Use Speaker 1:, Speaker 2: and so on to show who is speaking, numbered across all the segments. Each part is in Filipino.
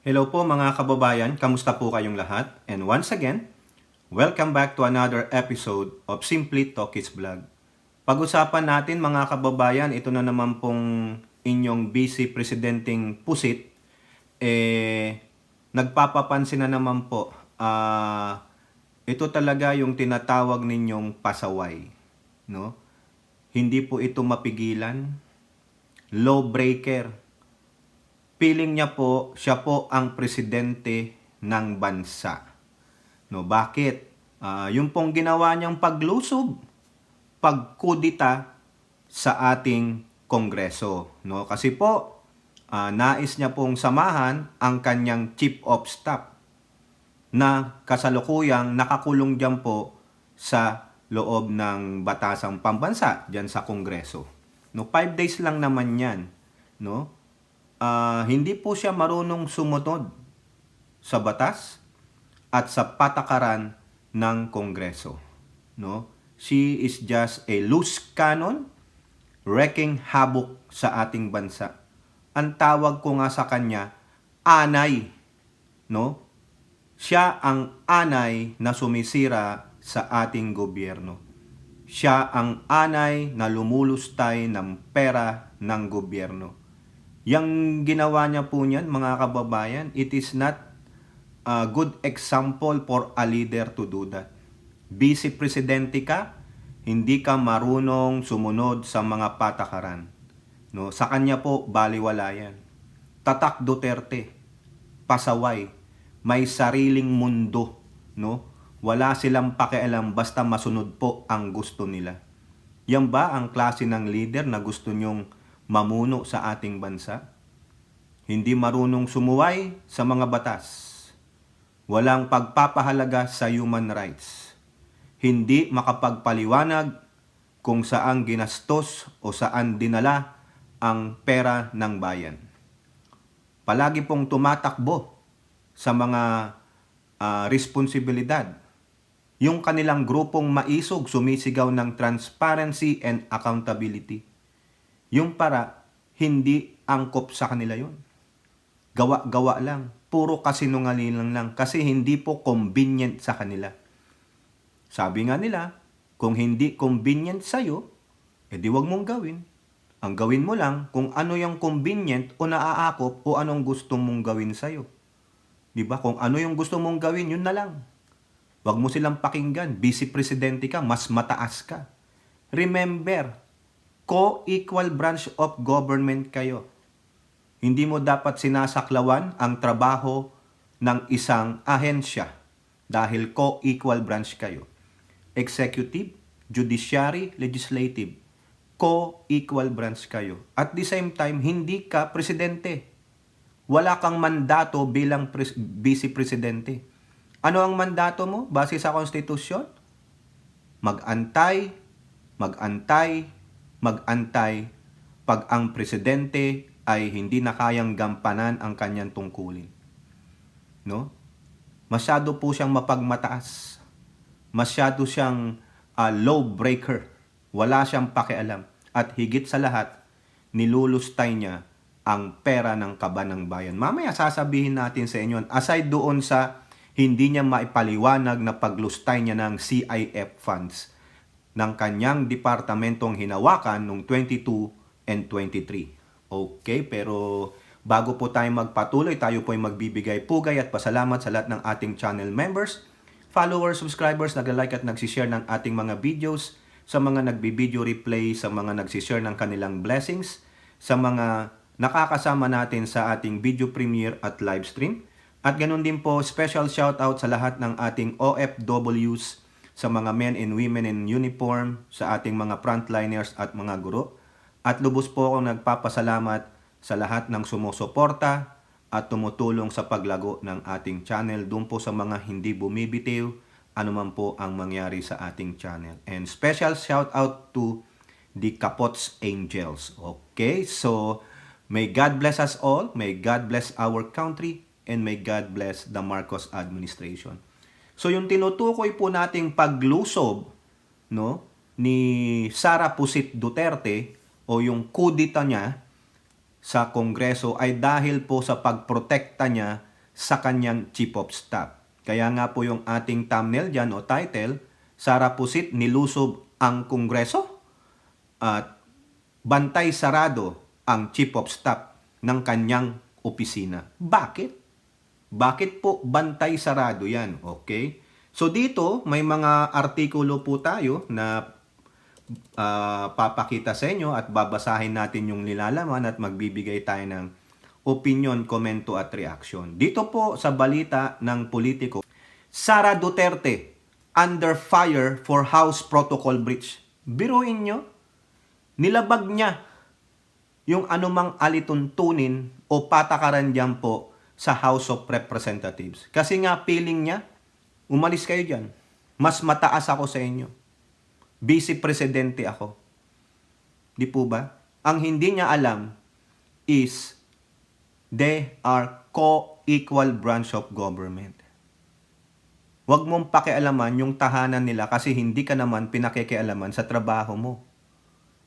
Speaker 1: Hello po mga kababayan, kamusta po kayong lahat? And once again, welcome back to another episode of Simply Talkies Vlog. Pag-usapan natin mga kababayan, ito na naman pong inyong busy presidenting pusit, nagpapapansin na naman po, ito talaga yung tinatawag ninyong pasaway. No? Hindi po ito mapigilan, law breaker. Feeling niya po, siya po ang presidente ng bansa. No, bakit? Yung pong ginawa niyang paglusob, pagkudita sa ating Kongreso. No? Kasi po, nais niya pong samahan ang kanyang Chief of Staff na kasalukuyang nakakulong dyan po sa loob ng batasang pambansa dyan sa Kongreso. No, 5 days lang naman yan. No? Hindi po siya marunong sumunod sa batas at sa patakaran ng Kongreso. No? She is just a loose cannon wreaking havoc sa ating bansa. Ang tawag ko nga sa kanya, anay. No? Siya ang anay na sumisira sa ating gobyerno. Siya ang anay na lumulustay ng pera ng gobyerno. Yang ginawa niya po niyan, mga kababayan, it is not a good example for a leader to do that. Vice Presidente ka, hindi ka marunong sumunod sa mga patakaran. No? Sa kanya po, baliwala yan. Tatak Duterte, pasaway, may sariling mundo. No? Wala silang pakialam basta masunod po ang gusto nila. Yan ba ang klase ng leader na gusto nyong mamuno sa ating bansa? Hindi marunong sumuway sa mga batas. Walang pagpapahalaga sa human rights. Hindi makapagpaliwanag kung saan ginastos o saan dinala ang pera ng bayan. Palagi pong tumatakbo sa mga responsibilidad. Yung kanilang grupong maisog sumisigaw ng transparency and accountability. Yung para hindi angkop sa kanila yun. Gawa-gawa lang. Puro kasinungalingan lang kasi hindi po convenient sa kanila. Sabi nga nila, kung hindi convenient sa'yo, edi wag mong gawin. Ang gawin mo lang kung ano yung convenient o naaakop o anong gusto mong gawin sa'yo. Diba? Kung ano yung gusto mong gawin, yun na lang. Wag mo silang pakinggan. Vice Presidente ka, mas mataas ka. Remember, co-equal branch of government kayo. Hindi mo dapat sinasaklawan ang trabaho ng isang ahensya dahil co-equal branch kayo. Executive, judiciary, legislative. Co-equal branch kayo. At the same time, hindi ka presidente. Wala kang mandato bilang vice presidente. Ano ang mandato mo base sa konstitusyon? Mag-antay, mag-antay, mag-antay pag ang presidente ay hindi na kayang gampanan ang kanyang tungkulin. No? Masyado po siyang mapagmataas. Masyado siyang law breaker. Wala siyang pakialam. At higit sa lahat, nilulustay niya ang pera ng kaban ng bayan. Mamaya sasabihin natin sa inyo, aside doon sa hindi niya maipaliwanag na paglustay niya ng CIF funds ng kanyang departamentong hinawakan noong 22 and 23. Okay, pero bago po tayo magpatuloy, tayo po ay magbibigay pugay at pasalamat sa lahat ng ating channel members, followers, subscribers, nag-like at nagsishare ng ating mga videos, sa mga nagbi-video replay, sa mga nagsishare ng kanilang blessings, sa mga nakakasama natin sa ating video premiere at live stream. At ganoon din po, special shoutout sa lahat ng ating OFWs, sa mga men and women in uniform, sa ating mga frontliners at mga guro. At lubos po akong nagpapasalamat sa lahat ng sumusuporta at tumutulong sa paglago ng ating channel. Doon po sa mga hindi bumibitiw, anuman po ang mangyari sa ating channel. And special shoutout to the Kapots Angels. Okay, so may God bless us all, may God bless our country, and may God bless the Marcos administration. So yung tinutukoy po nating paglusob, no, ni Sara Pusit Duterte o yung kudita niya sa Kongreso ay dahil po sa pagprotekta niya sa kanyang Chief of Staff. Kaya nga po yung ating thumbnail dyan o title, Sara Pusit nilusob ang Kongreso at bantay sarado ang Chief of Staff ng kanyang opisina. Bakit? Bakit po bantay sarado yan? Okay? So dito, may mga artikulo po tayo na papakita sa inyo at babasahin natin yung nilalaman at magbibigay tayo ng opinion, komento at reaction. Dito po sa balita ng Politico, Sara Duterte under fire for House Protocol breach. Biruin nyo, nilabag niya yung anumang alituntunin o patakaran diyan po sa House of Representatives. Kasi nga feeling niya, umalis kayo dyan. Mas mataas ako sa inyo. Vice Presidente ako. Di po ba? Ang hindi niya alam is they are co-equal branch of government. Huwag mong pakialaman yung tahanan nila kasi hindi ka naman pinakikialaman sa trabaho mo.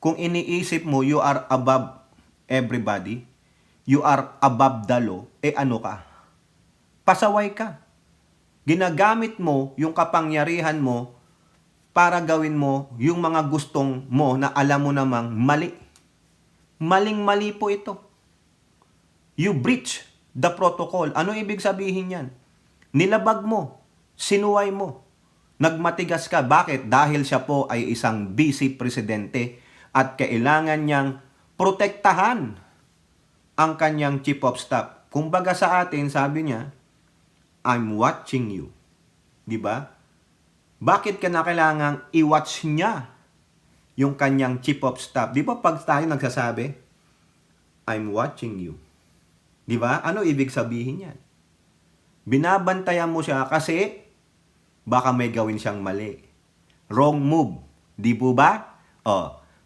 Speaker 1: Kung iniisip mo you are above everybody, you are above the law, ano ka? Pasaway ka. Ginagamit mo yung kapangyarihan mo para gawin mo yung mga gustong mo na alam mo namang mali. Maling-mali po ito. You breach the protocol. Ano ibig sabihin yan? Nilabag mo. Sinuway mo. Nagmatigas ka. Bakit? Dahil siya po ay isang vice presidente at kailangan niyang protektahan ang kanyang Chief of Staff. Kumbaga sa atin, sabi niya, I'm watching you. Di ba? Bakit ka na kailangang i-watch niya yung kanyang Chief of Staff? Di ba pag tayo nagsasabi, I'm watching you. Di ba? Ano ibig sabihin yan? Binabantayan mo siya kasi baka may gawin siyang mali. Wrong move. Di po ba?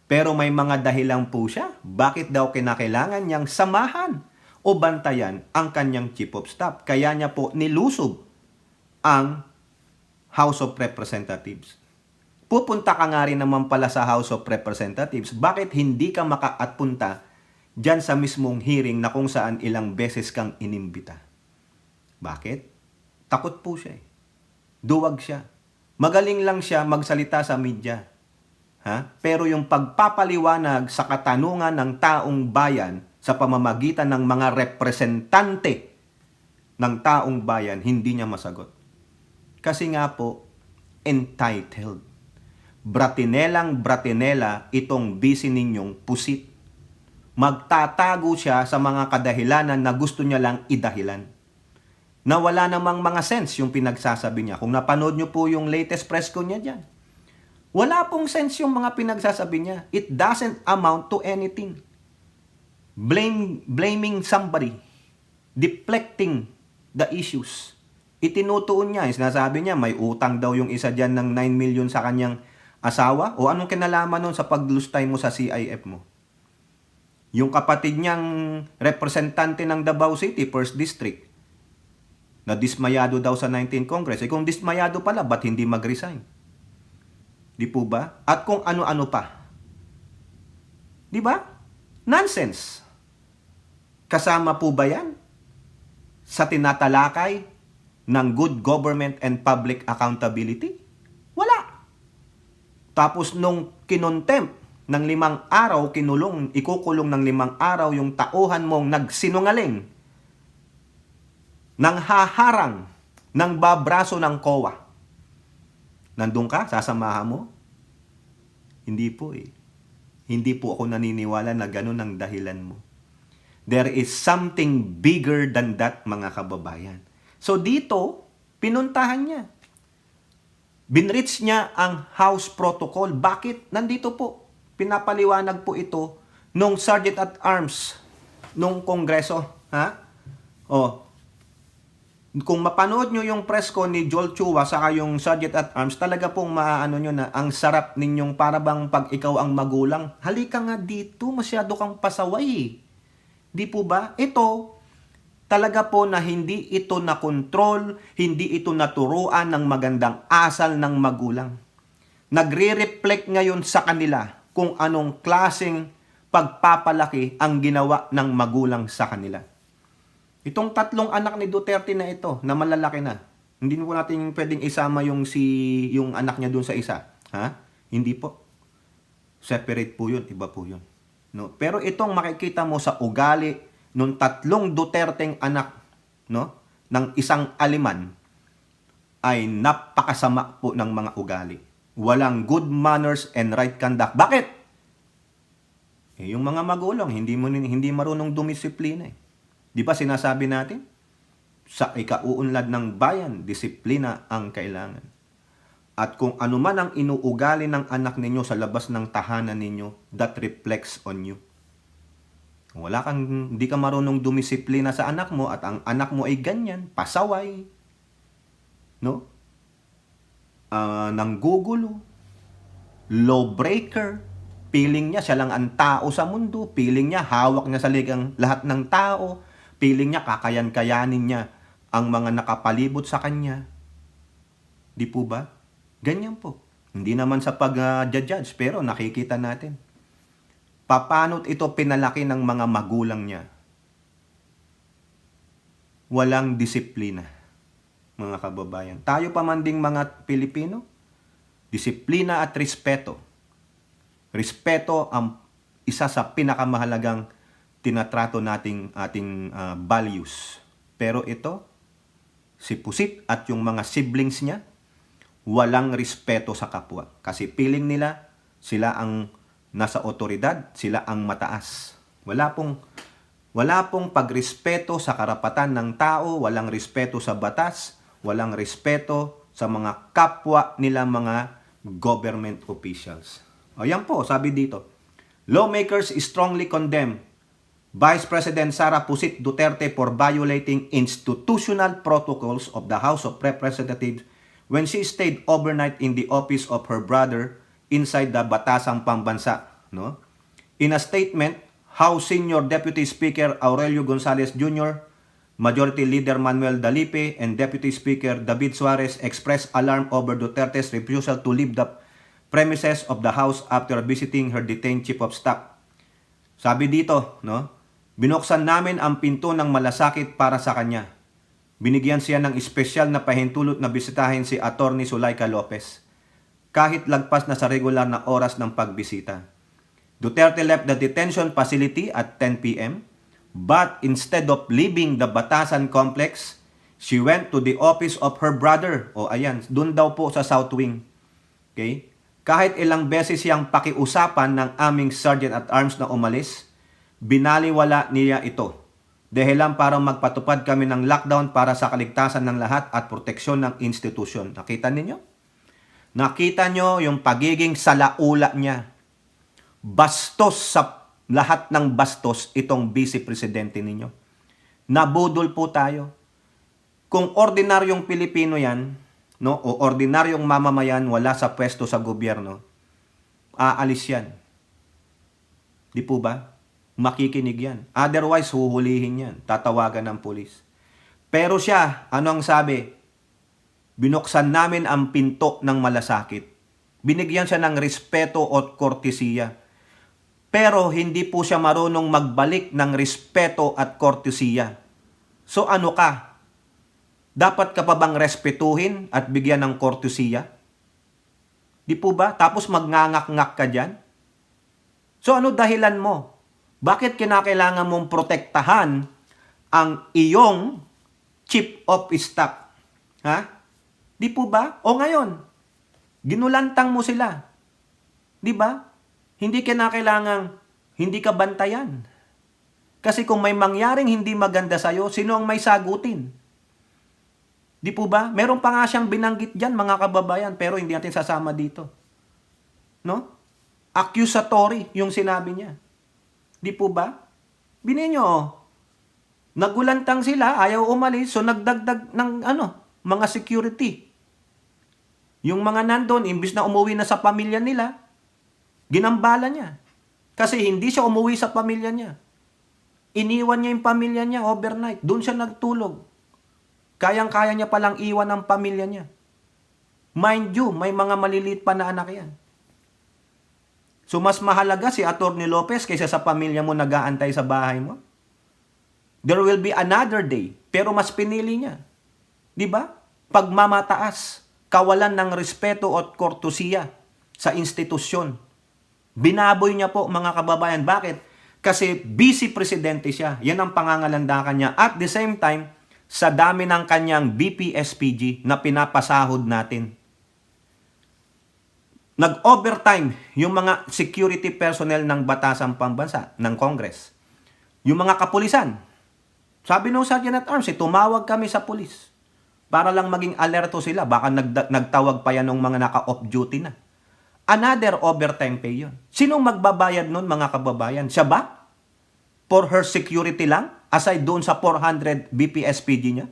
Speaker 1: Pero may mga dahilan po siya. Bakit daw kinakailangan niyang samahan o bantayan ang kanyang Chief of Staff? Kaya niya po nilusob ang House of Representatives. Pupunta ka nga rin naman pala sa House of Representatives. Bakit hindi ka makaatpunta dyan sa mismong hearing na kung saan ilang beses kang inimbita? Bakit? Takot po siya. Duwag siya. Magaling lang siya magsalita sa media. Pero yung pagpapaliwanag sa katanungan ng taong bayan sa pamamagitan ng mga representante ng taong bayan, hindi niya masagot. Kasi nga po, entitled. Bratinelang-bratinela itong busy ninyong pusit. Magtatago siya sa mga kadahilanan na gusto niya lang idahilan. Na wala namang mga sense yung pinagsasabi niya. Kung napanood niyo po yung latest press con niya dyan, wala pong sense yung mga pinagsasabi niya. It doesn't amount to anything. Blaming somebody. Deflecting the issues. Itinutuon niya. Sinasabi niya, may utang daw yung isa dyan ng 9 million sa kanyang asawa. O anong kinalaman nun sa paglustay mo sa CIF mo? Yung kapatid niyang representante ng Davao City, 1st District, na dismayado daw sa 19th Congress. Kung dismayado pala, ba't hindi mag-resign? Di po ba? At kung ano-ano pa. Di ba? Nonsense. Kasama po ba yan sa tinatalakay ng good government and public accountability? Wala. Tapos nung kinontempt ng 5 araw, ikukulong ng 5 araw yung tauhan mong nagsinungaling, nang haharang ng babraso ng COA. Nandun ka? Sasamahan mo? Hindi po eh. Hindi po ako naniniwala na ganun ang dahilan mo. There is something bigger than that, mga kababayan. So dito, pinuntahan niya. Binreach niya ang House Protocol. Bakit? Nandito po. Pinapaliwanag po ito nung Sergeant at Arms nung Kongreso. Kung mapanood nyo yung press ko ni Joel Chua saka yung Sergeant at Arms, talaga pong maaano nyo na ang sarap ninyong parabang pag ikaw ang magulang. Halika nga dito, masyado kang pasaway. Di po ba? Ito, talaga po na hindi ito na-control, hindi ito naturuan ng magandang asal ng magulang. Nagre-reflect ngayon sa kanila kung anong klaseng pagpapalaki ang ginawa ng magulang sa kanila. Itong tatlong anak ni Duterte na ito, na malalaki na, hindi po natin pwedeng isama yung anak niya dun sa isa. Ha? Hindi po. Separate po yun, iba po yun. No? Pero itong makikita mo sa ugali nung tatlong Duterteng anak, no, ng isang aliman, ay napakasama po ng mga ugali. Walang good manners and right conduct. Bakit? Yung mga magulang, hindi marunong dumisiplina. Di ba sinasabi natin? Sa ikauunlad ng bayan, disiplina ang kailangan. At kung ano man ang inuugali ng anak ninyo sa labas ng tahanan ninyo, that reflects on you. Kung hindi ka marunong dumisiplina sa anak mo at ang anak mo ay ganyan, pasaway, no? Nanggugulo, lawbreaker, feeling niya siya lang ang tao sa mundo, feeling niya hawak niya sa ligang lahat ng tao, feeling niya kakayan-kayanin niya ang mga nakapalibot sa kanya. Di po ba? Ganyan po. Hindi naman sa pag-judge, pero nakikita natin. Paano't ito pinalaki ng mga magulang niya? Walang disiplina, mga kababayan. Tayo pa man ding mga Pilipino, disiplina at respeto. Respeto ang isa sa pinakamahalagang tinatrato nating ating values. Pero ito, si Pusit at yung mga siblings niya, walang respeto sa kapwa. Kasi feeling nila, sila ang nasa otoridad, sila ang mataas. Wala pong pagrespeto sa karapatan ng tao, walang respeto sa batas, walang respeto sa mga kapwa nila mga government officials. Ayan po, sabi dito. Lawmakers strongly condemn Vice President Sara Pusit Duterte for violating institutional protocols of the House of Representatives when she stayed overnight in the office of her brother inside the Batasang Pambansa. No? In a statement, House Senior Deputy Speaker Aurelio Gonzales Jr., Majority Leader Manuel Dalipe, and Deputy Speaker David Suarez expressed alarm over Duterte's refusal to leave the premises of the House after visiting her detained Chief of Staff. Sabi dito, no? Binuksan namin ang pinto ng malasakit para sa kanya. Binigyan siya ng espesyal na pahintulot na bisitahin si Attorney Zulaika Lopez, kahit lagpas na sa regular na oras ng pagbisita. Duterte left the detention facility at 10 p.m., but instead of leaving the Batasan complex, she went to the office of her brother. O ayan, dun daw po sa South Wing. Okay? Kahit ilang beses siyang pakiusapan ng aming Sergeant at Arms na umalis, binaliwala niya ito. Dahilan para magpatupad kami ng lockdown para sa kaligtasan ng lahat at proteksyon ng institusyon. Nakita ninyo? Nakita nyo yung pagiging salaula niya. Bastos sa lahat ng bastos itong vice presidente ninyo. Nabudol po tayo. Kung ordinaryong Pilipino yan, no, o ordinaryong mamamayan wala sa pwesto sa gobyerno, aalis yan. Di po ba? Makikinig yan. Otherwise, huhulihin yan. Tatawagan ng pulis. Pero siya, ano ang sabi? Binuksan namin ang pinto ng malasakit. Binigyan siya ng respeto at kortesiya. Pero hindi po siya marunong magbalik ng respeto at kortesiya. So ano ka? Dapat ka pa bang respetuhin at bigyan ng kortesiya? Di po ba? Tapos magngangak-ngak ka dyan? So ano dahilan mo? Bakit kinakailangan mong protektahan ang iyong chief of staff? Ha? Di po ba? O ngayon, ginulantang mo sila. Di ba? Hindi kinakailangan, hindi ka bantayan. Kasi kung may mangyaring hindi maganda sa'yo, sino ang may sagutin? Di po ba? Meron pa nga siyang binanggit dyan, mga kababayan, pero hindi natin sasama dito. No? Accusatory yung sinabi niya. Di po ba? Binin nyo, nagulantang sila, ayaw umalis, so nagdagdag ng mga security. Yung mga nandun, imbis na umuwi na sa pamilya nila, ginambala niya. Kasi hindi siya umuwi sa pamilya niya. Iniwan niya yung pamilya niya overnight. Doon siya nagtulog. Kayang-kaya niya palang iwan ang pamilya niya. Mind you, may mga maliliit pa na anak yan. So mas mahalaga si Atty. Lopez kaysa sa pamilya mo nag-aantay sa bahay mo? There will be another day. Pero mas pinili niya. Di ba? Pagmamataas, kawalan ng respeto at kortusiya sa institusyon. Binaboy niya po, mga kababayan. Bakit? Kasi vice presidente siya. Yan ang pangangalandakan niya. At the same time, sa dami ng kanyang BPSPG na pinapasahod natin. Nag-overtime yung mga security personnel ng Batasang Pambansa, ng Congress. Yung mga kapulisan. Sabi nung Sergeant at Arms, tumawag kami sa pulis para lang maging alerto sila. Baka nagtawag pa yan ng mga naka-off duty na. Another overtime pay yun. Sinong magbabayad nun, mga kababayan? Siya ba? For her security lang? Aside doon sa 400 BPSPG niya?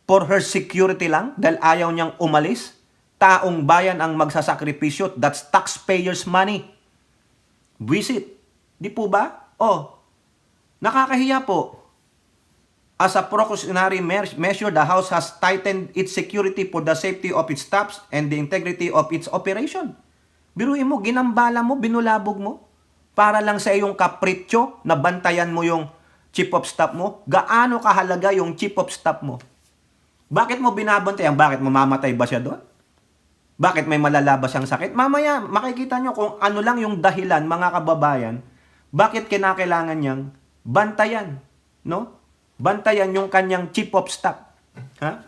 Speaker 1: For her security lang? Dahil ayaw niyang umalis? Taong bayan ang magsasakripisyo. That's taxpayers' money. Visit. Di po ba? Oh, nakakahiya po. As a precautionary measure, the House has tightened its security for the safety of its staffs and the integrity of its operation. Biruin mo, ginambala mo, binulabog mo, para lang sa iyong kapritsyo na bantayan mo yung chief of staff mo. Gaano kahalaga yung chief of staff mo? Bakit mo binabantayan? Bakit mamamatay ba siya doon? Bakit may malala ba siyang sakit? Mamaya, makikita nyo kung ano lang yung dahilan, mga kababayan, bakit kinakailangan niyang bantayan, no? Bantayan yung kanyang chief of staff. Ha?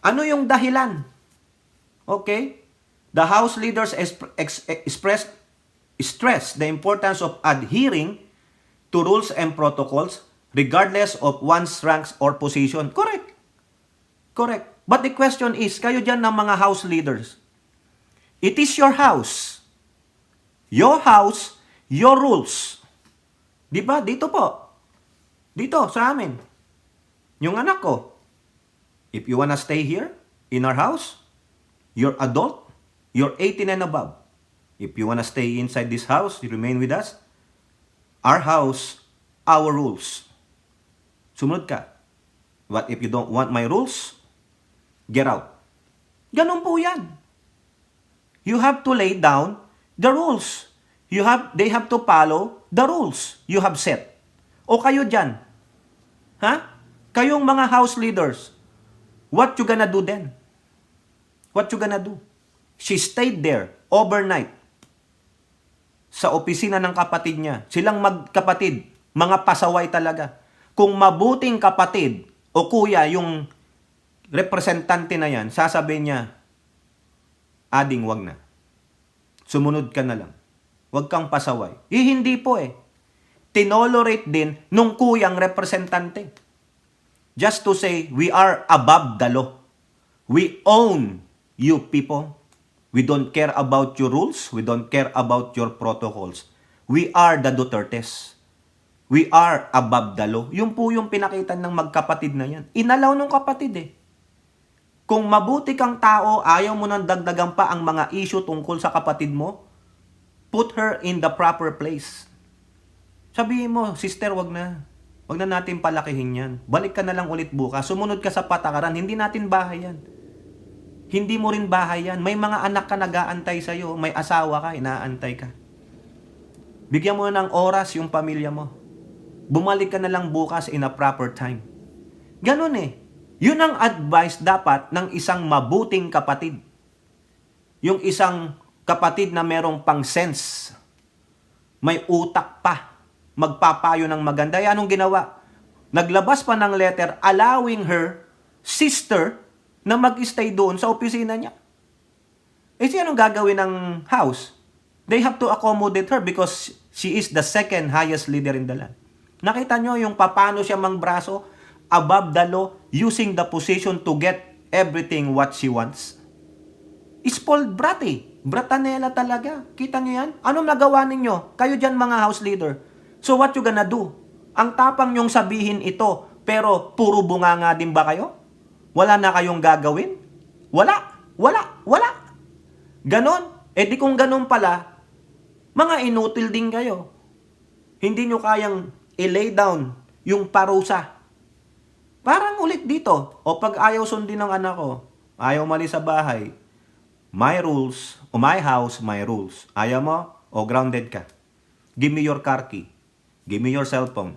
Speaker 1: Ano yung dahilan? Okay? The House leaders stress the importance of adhering to rules and protocols regardless of one's ranks or position. Correct. Correct. But the question is, kayo dyan ng mga House leaders, it is your house. Your house, your rules. Di ba? Dito po. Dito, sa amin. Yung anak ko, if you wanna stay here, in our house, you're adult, you're 18 and above. If you wanna stay inside this house, you remain with us. Our house, our rules. Sumunod ka. But if you don't want my rules, get out. Ganun po yan. You have to lay down the rules. They have to follow the rules you have set. O kayo dyan, ha? Kayong mga house leaders, what you gonna do then? What you gonna do? She stayed there overnight sa opisina ng kapatid niya. Silang magkapatid, mga pasaway talaga. Kung mabuting kapatid o kuya yung representante na yan, sasabihin niya, ading wag na. Sumunod ka na lang. Wag kang pasaway. Hindi po eh. Tinolerate din nung kuyang representante. Just to say, we are above the law. We own you people. We don't care about your rules. We don't care about your protocols. We are the Dutertes. We are above the law. Yung po yung pinakita ng magkapatid na yan. Inalaw ng kapatid eh. Kung mabuti kang tao, ayaw mo nang dagdagan pa ang mga issue tungkol sa kapatid mo, put her in the proper place. Sabihin mo, sister, wag na. Wag na natin palakihin yan. Balik ka na lang ulit bukas. Sumunod ka sa patakaran. Hindi natin bahay yan. Hindi mo rin bahay yan. May mga anak ka nag-aantay sa'yo. May asawa ka, inaantay ka. Bigyan mo ng oras yung pamilya mo. Bumalik ka na lang bukas in a proper time. Ganun eh. Yun ang advice dapat ng isang mabuting kapatid. Yung isang kapatid na merong pang-sense. May utak pa. Magpapayo ng maganda. Anong ginawa? Naglabas pa ng letter allowing her sister na mag-stay doon sa opisina niya. Eh, anong gagawin ng house? They have to accommodate her because she is the second highest leader in the land. Nakita nyo yung paano siya mangbraso above the law, using the position to get everything what she wants. Spoiled brat eh. Bratanela talaga. Kita nyo yan? Anong nagawa ninyo? Kayo dyan mga house leader. So what you gonna do? Ang tapang nyong sabihin ito, pero puro bunganga din ba kayo? Wala na kayong gagawin? Wala. Ganon. Eh di kung ganon pala, mga inutil din kayo. Hindi nyo kayang i-lay down yung parusa. Parang ulit dito. O pag ayaw sundin ng anak ko, ayaw mali sa bahay, my rules, o my house, my rules. Ayaw mo, o grounded ka. Give me your car key. Give me your cellphone.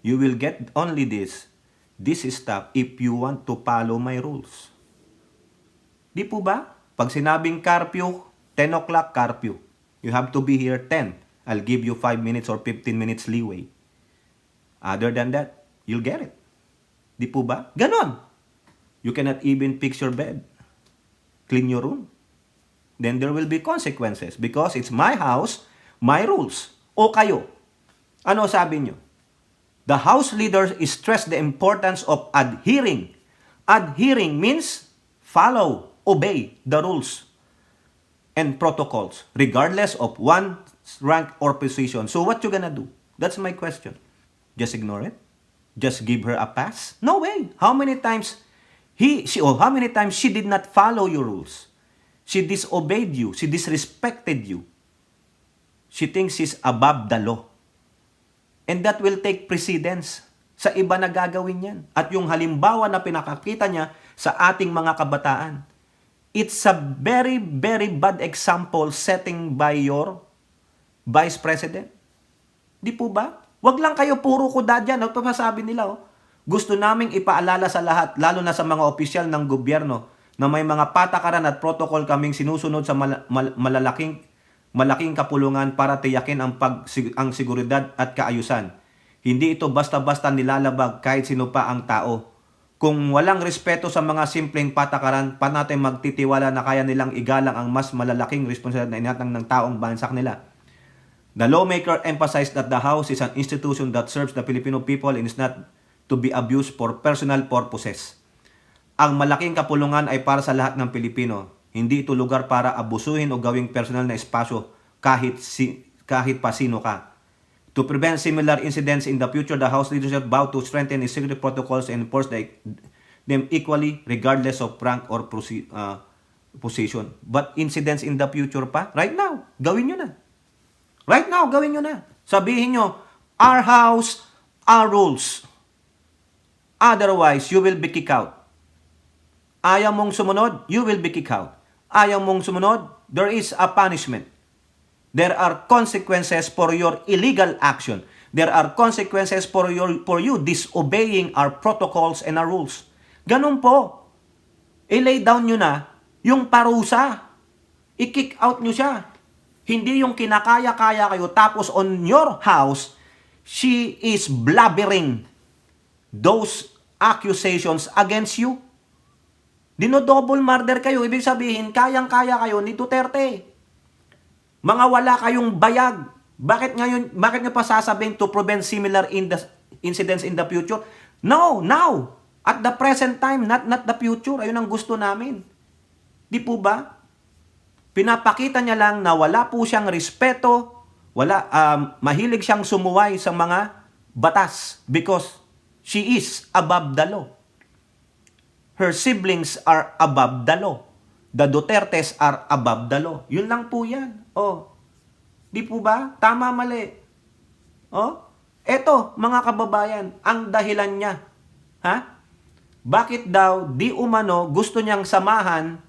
Speaker 1: You will get only this stuff if you want to follow my rules. Di po ba? Pag sinabing curfew, 10 o'clock curfew. You have to be here 10. I'll give you 5 minutes or 15 minutes leeway. Other than that, you'll get it. Di po ba? Ganon. You cannot even fix your bed. Clean your room. Then there will be consequences because it's my house, my rules. O kayo, ano sabi nyo? The house leaders stress the importance of adhering. Adhering means follow, obey the rules and protocols regardless of one's rank or position. So what you gonna do? That's my question. Just ignore it? Just give her a pass? No way. How many times how many times she did not follow your rules? She disobeyed you. She disrespected you. She thinks she's above the law. And that will take precedence. Sa iba na gagawin yan. At yung halimbawa na pinakakita niya sa ating mga kabataan, it's a very, very bad example setting by your Vice President. Di po ba? Wag lang kayo puro kuda dyan. Ito pa sabi nila, gusto naming ipaalala sa lahat, lalo na sa mga opisyal ng gobyerno, na may mga patakaran at protocol kaming sinusunod sa malaking kapulungan para tiyakin ang seguridad at kaayusan. Hindi ito basta-basta nilalabag kahit sino pa ang tao. Kung walang respeto sa mga simpleng patakaran, pa natin magtitiwala na kaya nilang igalang ang mas malalaking responsibilidad na inatang ng taong bansak nila. The lawmaker emphasized that the House is an institution that serves the Filipino people and is not to be abused for personal purposes. Ang malaking kapulungan ay para sa lahat ng Pilipino. Hindi ito lugar para abusuhin o gawing personal na espasyo kahit pa sino ka. To prevent similar incidents in the future, the House leadership vowed to strengthen its security protocols and enforce them equally regardless of rank or position. But incidents in the future pa? Right now, gawin nyo na. Right now, gawin nyo na. Sabihin nyo, our house, our rules. Otherwise, you will be kicked out. Ayaw mong sumunod, you will be kicked out. Ayaw mong sumunod, there is a punishment. There are consequences for your illegal action. There are consequences for you disobeying our protocols and our rules. Ganun po. I-lay down nyo na yung parusa. I-kick out nyo siya. Hindi yung kinakaya-kaya kayo tapos on your house, she is blabbering those accusations against you. Dino-double murder kayo. Ibig sabihin, kayang-kaya kayo ni Duterte. Mga wala kayong bayag. Bakit nyo pa sasabihin to prevent similar incidents in the future? No, now. At the present time, not the future. Ayun ang gusto namin. Di po ba? Pinapakita niya lang na wala po siyang respeto, mahilig siyang sumuway sa mga batas because she is above the law. Her siblings are above the law. The Dutertes are above the law. Yun lang po yan. Di po ba? Tama, mali. Eto, mga kababayan, ang dahilan niya. Bakit daw di umano gusto niyang samahan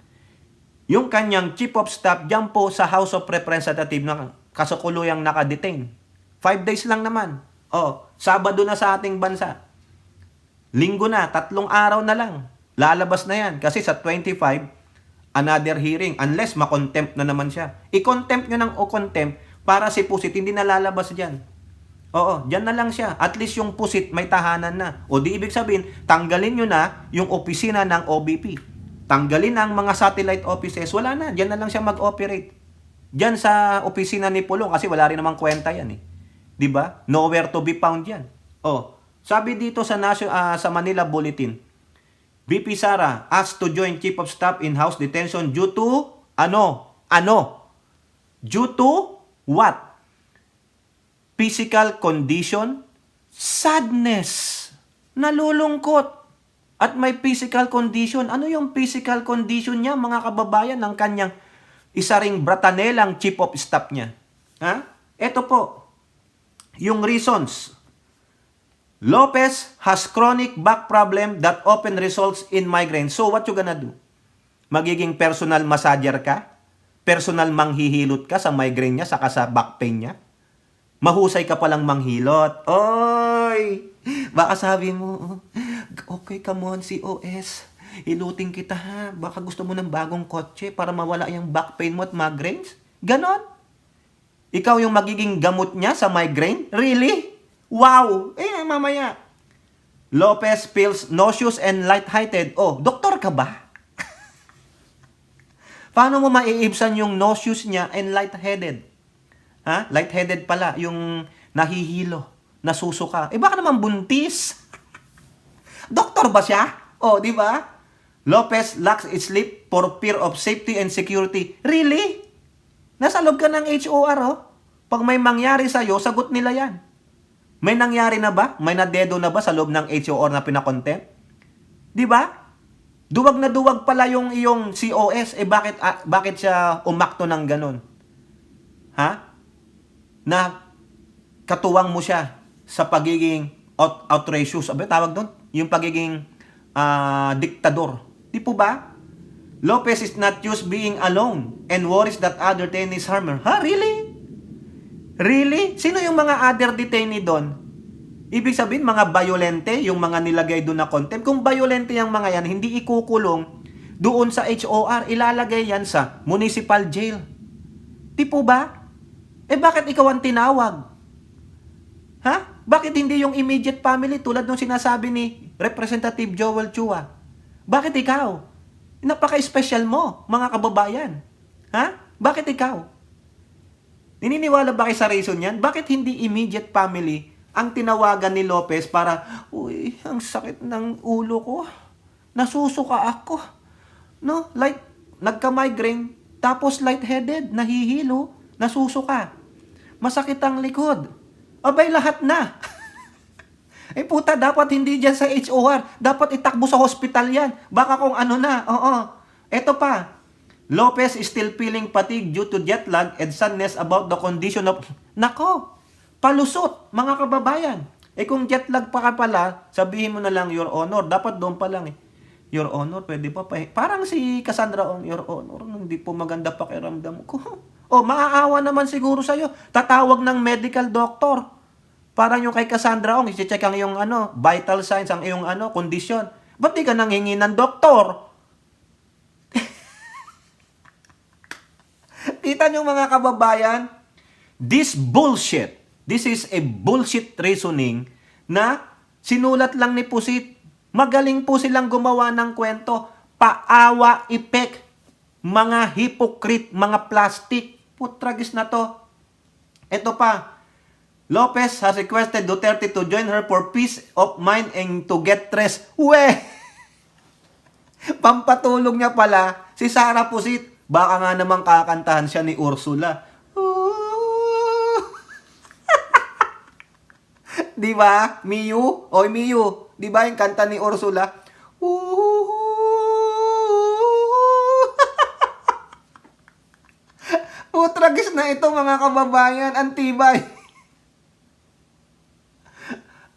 Speaker 1: yung kanyang chief of staff dyan po sa House of Representatives na kasakuluyang nakadetain? 5 days lang naman. Sabado na sa ating bansa. Linggo na, 3 araw na lang. Lalabas na yan. Kasi sa 25, another hearing. Unless makontempt na naman siya. I-contempt nyo ng o-contempt para si Pusit hindi na lalabas dyan. Dyan na lang siya. At least yung Pusit may tahanan na. O di ibig sabihin, tanggalin nyo na yung opisina ng OBP. Tanggalin ang mga satellite offices. Wala na. Dyan na lang siya mag-operate. Dyan sa opisina ni Pulong kasi wala rin namang kwenta yan eh. Diba? Nowhere to be found yan. Sabi dito sa Manila Bulletin, VP Sara asked to join Chief of Staff in house detention due to ano? Due to what? Physical condition? Sadness. Nalulungkot. At may physical condition. Ano yung physical condition niya, mga kababayan, ng kanyang isa ring bratanelang Chief of Staff niya? Ito po. Yung reasons. Lopez has chronic back problem that often results in migraine. So what you gonna do? Magiging personal massager ka? Personal manghihilot ka sa migraine niya saka sa back pain niya? Mahusay ka palang manghilot. Oy! Baka sabi mo, okay, come on, COS. Iluting kita ha. Baka gusto mo ng bagong kotse para mawala yung back pain mo at migraines. Ganon. Ikaw yung magiging gamot niya sa migraine? Really? Wow! Mamaya. Lopez feels nauseous and lightheaded. Oh, doktor ka ba? Paano mo maiibsan yung nauseous niya and lightheaded? Ha? Lightheaded pala, yung nahihilo, nasusuka. Baka naman buntis. Doktor ba siya? Oh, di ba? Lopez lacks sleep for fear of safety and security. Really? Nasa loob ka ng HOR, oh. Pag may mangyari sa'yo, sagot nila yan. May nangyari na ba? May nadedo na ba sa loob ng HOR na pinakontempt? Di ba? Duwag na duwag pala yung iyong COS. Bakit siya umakto ng ganun? Ha? Na katuwang mo siya sa pagiging outrageous. Tawag doon? Yung pagiging diktador. Di po ba? Lopez is not used being alone and worries that other detainees harm her. Ha? Really? Really? Sino yung mga other detainee doon? Ibig sabihin, mga violente, yung mga nilagay doon na contempt. Kung violente yung mga yan, hindi ikukulong doon sa HOR, ilalagay yan sa municipal jail. Di po ba? Bakit ikaw ang tinawag? Ha? Bakit hindi yung immediate family tulad ng sinasabi ni Representative Joel Chua? Bakit ikaw? Napaka-special mo, mga kababayan. Ha? Bakit ikaw? Nininiwala ba kayo sa reason yan? Bakit hindi immediate family ang tinawagan ni Lopez para, uy, ang sakit ng ulo ko. Nasusuka ako. No? Like, nagka-migraine, tapos lightheaded, nahihilo, nasusuka. Masakit ang likod. Lahat na. Puta, dapat hindi dyan sa HOR. Dapat itakbo sa hospital yan. Baka kung ano na. Oo. Eto pa. Lopez is still feeling fatigue due to jet lag and sadness about the condition of... Nako! Palusot, mga kababayan. Kung jet lag pa ka pala, sabihin mo na lang, Your Honor. Dapat doon pa lang Your Honor, pwede pa. Parang si Cassandra Your Honor, hindi po maganda pakiramdam ko. Maaawa naman siguro sa'yo. Tatawag ng medical doctor. Parang yung kay Cassandra i-check ang iyong vital signs, ang iyong kondisyon. Ba't di ka nanghingi ng doktor? Kita nyo mga kababayan, this is a bullshit reasoning na sinulat lang ni Pusit. Magaling po silang gumawa ng kwento. Paawa effect. Mga hypocrite, mga plastic. Putragis na to. Ito pa. Lopez has requested Duterte to join her for peace of mind and to get rest. Pampatulog niya pala si Sara Pusit. Baka nga naman kakantahan siya ni Ursula. Di ba? Miyu? Miyu. Di ba yung kanta ni Ursula? Putragis na ito mga kababayan. Antibay.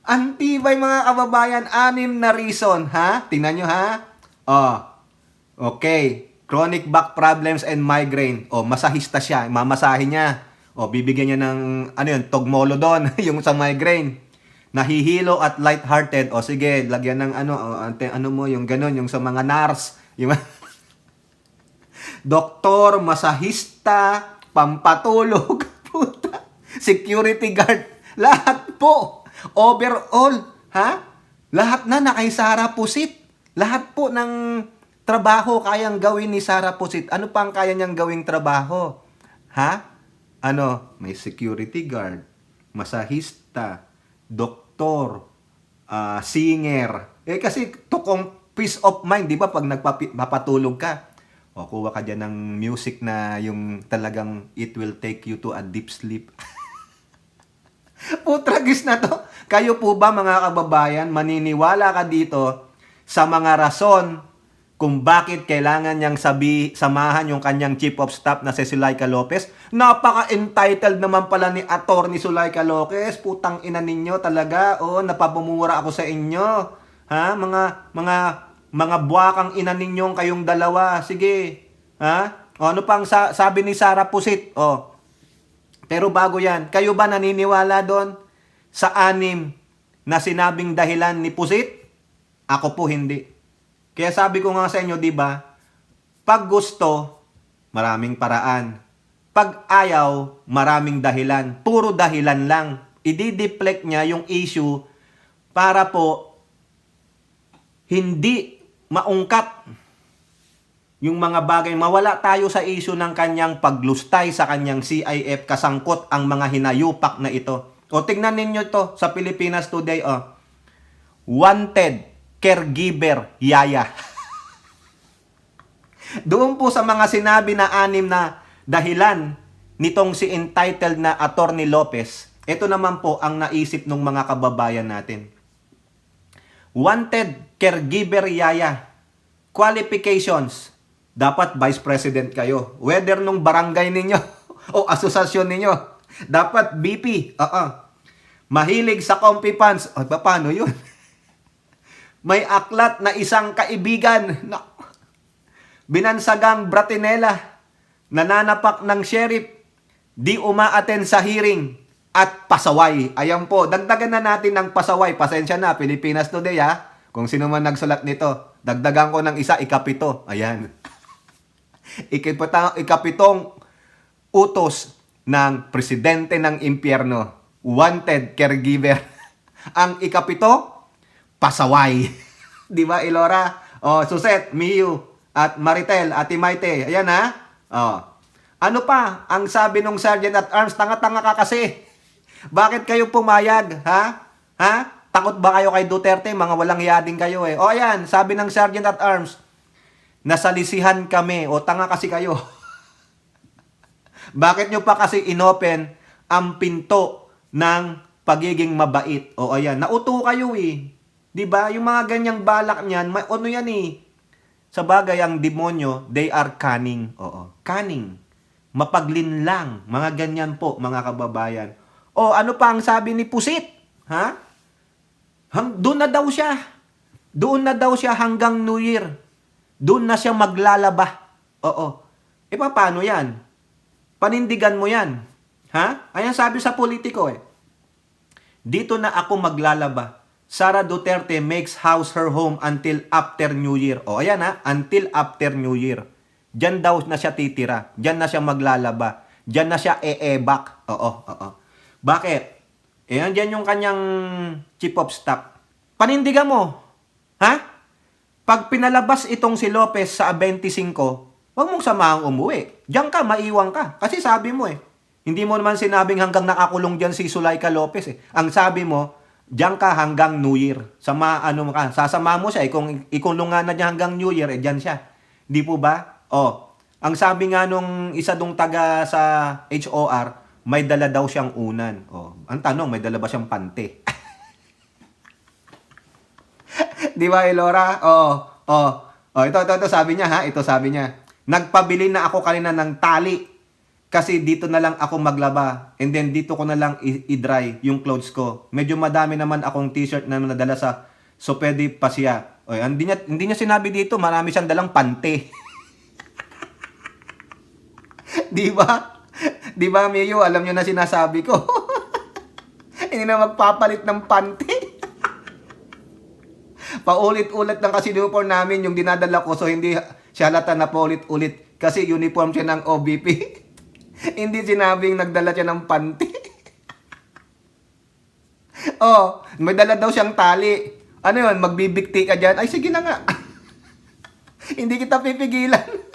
Speaker 1: Antibay mga kababayan. 6 na reason. Ha? Tingnan nyo ha. Okay. Chronic back problems and migraine. Masahista siya. Mamasahin niya. Bibigyan niya ng, Togmolodon. Yung sa migraine. Nahihilo at lighthearted. Sige, lagyan ng yung ganun, yung sa mga nurse. Yung doktor, masahista, pampatulog, puta, security guard. Lahat po. Overall. Ha? Lahat na kay Sara Pusit. Lahat po ng trabaho kayang gawin ni Sara Pusit. Ano pa ang kaya niyang gawing trabaho? Ha? May security guard, masahista, doktor, singer. Kasi tukong peace of mind, di ba? Pag nagpapatulog ka, kuha ka dyan ng music na yung talagang it will take you to a deep sleep. Putragis na to. Kayo po ba mga kababayan, maniniwala ka dito sa mga rason kung bakit kailangan niyang samahan yung kanyang chief of staff na si Zuleika Lopez? Napaka-entitled naman pala ni Attorney Zuleika Lopez. Putang ina ninyo talaga. Napapamura ako sa inyo. Ha? Mga buwakang ina ninyong kayong dalawa. Sige. Ha? Ano pang sabi ni Sara Pusit? Pero bago yan, kayo ba naniniwala doon sa 6 na sinabing dahilan ni Pusit? Ako po hindi. Kaya sabi ko nga sa inyo, di ba? Pag gusto, maraming paraan. Pag ayaw, maraming dahilan. Puro dahilan lang. I-deflect niya yung issue para po hindi maungkat yung mga bagay. Mawala tayo sa issue ng kanyang paglustay sa kanyang CIF, kasangkot ang mga hinayupak na ito. O tingnan ninyo to sa Pilipinas Today. Wanted caregiver yaya. Doon po sa mga sinabi na 6 na dahilan nitong si entitled na Attorney Lopez, ito naman po ang naisip ng mga kababayan natin. Wanted caregiver yaya. Qualifications. Dapat vice president kayo. Whether nung barangay ninyo o asosasyon ninyo. Dapat BP. Mahilig sa comfy pants. Paano yun? May aklat na isang kaibigan. Binansagang bratinela. Nananapak ng sheriff. Di umaaten sa hearing. At pasaway. Ayan po. Dagdagan na natin ng pasaway. Pasensya na. Pilipinas Today ha. Kung sino man nagsulat nito. Dagdagan ko ng isa. 7. Ayan. 7 utos ng presidente ng impyerno. Wanted caregiver. Ang 7, pasaway. Di ba, Ilora? Suset, Miyu, at Maritel, Ate Maite. Ayan ha. Ano pa? Ang sabi ng Sergeant at Arms, tanga-tanga ka kasi. Bakit kayo pumayag? Ha? Takot ba kayo kay Duterte? Mga walang hiyading kayo eh. Ayan, sabi ng Sergeant at Arms, nasalisihan kami. Tanga kasi kayo. Bakit nyo pa kasi inopen ang pinto ng pagiging mabait? Ayan, nauto kayo eh. Diba? Yung mga ganyang balak niyan, ano yan eh. Sa bagay, ang demonyo, they are cunning. Cunning. Mapaglinlang. Mga ganyan po, mga kababayan. Ano pa ang sabi ni Pusit? Ha? Doon na daw siya. Doon na daw siya hanggang New Year. Doon na siya maglalaba. Paano yan? Panindigan mo yan. Ha? Ayan sabi sa politiko eh. Dito na ako maglalaba. Sara Duterte makes house her home until after New Year. Ayan ha, until after New Year. Diyan daw na siya titira. Diyan na siya maglalaba. Diyan na siya e-ebak. Bakit? Diyan yung kanyang chief of staff. Panindigan mo. Ha? Pag pinalabas itong si Lopez sa 25, huwag mong samahang umuwi. Diyan ka, maiwang ka. Kasi sabi mo hindi mo naman sinabing hanggang nakakulong dyan si Zuleika Lopez eh. Ang sabi mo, diyan ka hanggang New Year. Sasama mo siya. Kung ikulong nga na niya hanggang New Year, diyan siya. Di po ba? Ang sabi nga nung isa dong taga sa HOR, may dala daw siyang unan. Ang tanong, may dala ba siyang pante? Di ba, Elora? Ito sabi niya ha. Ito sabi niya. Nagpabili na ako kanina ng tali. Kasi dito na lang ako maglaba. And then dito ko na lang i-dry yung clothes ko. Medyo madami naman akong t-shirt na nadala sa so pwede pa siya. Hindi niya sinabi dito, marami siyang dalang pante. Di ba? Di ba, Miyo? Alam niyo na sinasabi ko. Hindi na magpapalit ng pante. Paulit-ulit lang kasi uniform namin yung dinadala ko. So, hindi siya halata na paulit-ulit. Kasi uniform siya ng OBP. Hindi sinabing nagdala siya ng panty. May dala daw siyang tali. Ano yun? Magbibigti ka dyan? Ay, sige na nga. Hindi kita pipigilan.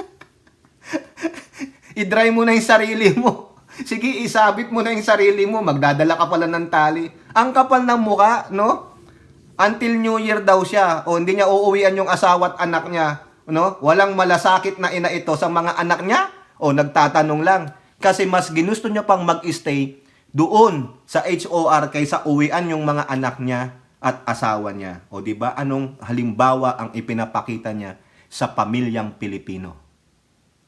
Speaker 1: I-dry mo na yung sarili mo. Sige, isabit mo na yung sarili mo. Magdadala ka pala ng tali. Ang kapal ng muka, no? Until New Year daw siya. Hindi niya uuwian yung asawa at anak niya. No? Walang malasakit na ina ito sa mga anak niya? Nagtatanong lang. Kasi mas ginusto niya pang mag-stay doon sa HOR kaysa uwian yung mga anak niya at asawa niya. Di ba? Anong halimbawa ang ipinapakita niya sa pamilyang Pilipino?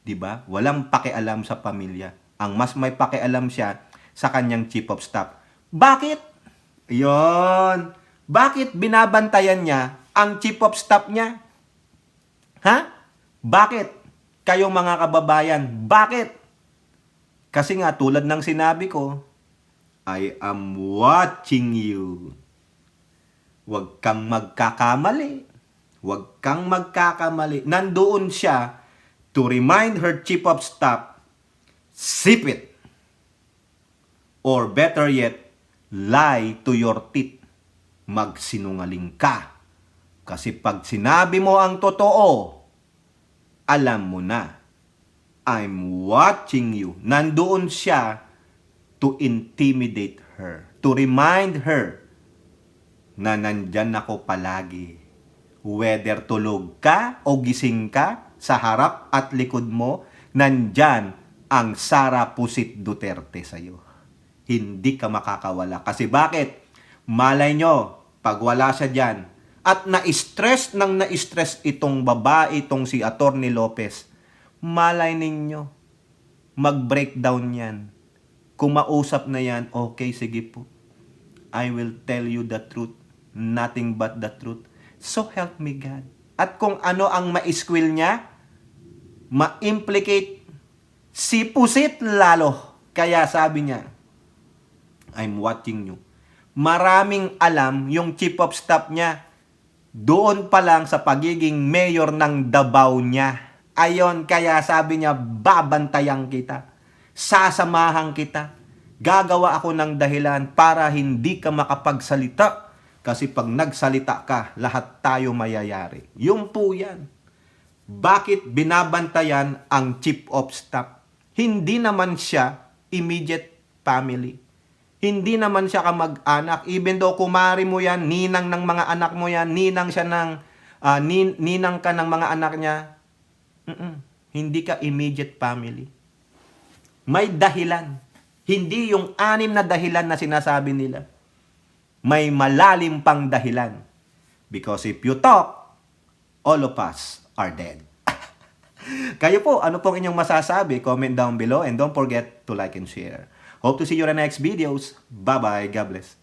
Speaker 1: Di ba? Walang pakialam sa pamilya. Ang mas may pakialam siya sa kanyang chief of staff. Bakit? Yon. Bakit binabantayan niya ang chief of staff niya? Ha? Bakit? Kayong mga kababayan, bakit? Kasi nga, tulad ng sinabi ko, I am watching you. Huwag kang magkakamali. Huwag kang magkakamali. Nandoon siya to remind her chief of staff, sip it. Or better yet, lie to your teeth. Magsinungaling ka. Kasi pag sinabi mo ang totoo, alam mo na. I'm watching you. Nandoon siya to intimidate her. To remind her na nandyan ako palagi. Whether tulog ka o gising ka, sa harap at likod mo, nandyan ang Sara Pusit Duterte sa'yo. Hindi ka makakawala. Kasi bakit? Malay nyo, pag wala siya dyan, at na-stress itong babae, itong si Atty. Lopez, malay ninyo, mag-breakdown yan. Kumausap na yan, okay, sige po. I will tell you the truth. Nothing but the truth. So help me God. At kung ano ang ma-squill niya, ma-implicate si Pusit lalo. Kaya sabi niya, I'm watching you. Maraming alam yung chief of staff niya doon pa lang sa pagiging mayor ng Davao niya. Ayon, kaya sabi niya, babantayan kita. Sasamahan kita. Gagawa ako ng dahilan para hindi ka makapagsalita. Kasi pag nagsalita ka, lahat tayo mayayari. Yung po yan. Bakit binabantayan ang chief of staff? Hindi naman siya immediate family. Hindi naman siya kamag-anak. Even though kumari mo yan, ninang ng mga anak mo yan, ninang siya ng, ninang ka ng mga anak niya, hindi ka immediate family. May dahilan. Hindi yung 6 na dahilan na sinasabi nila. May malalim pang dahilan. Because if you talk, all of us are dead. Kayo po, ano pong inyong masasabi? Comment down below and don't forget to like and share. Hope to see you in the next videos. Bye-bye. God bless.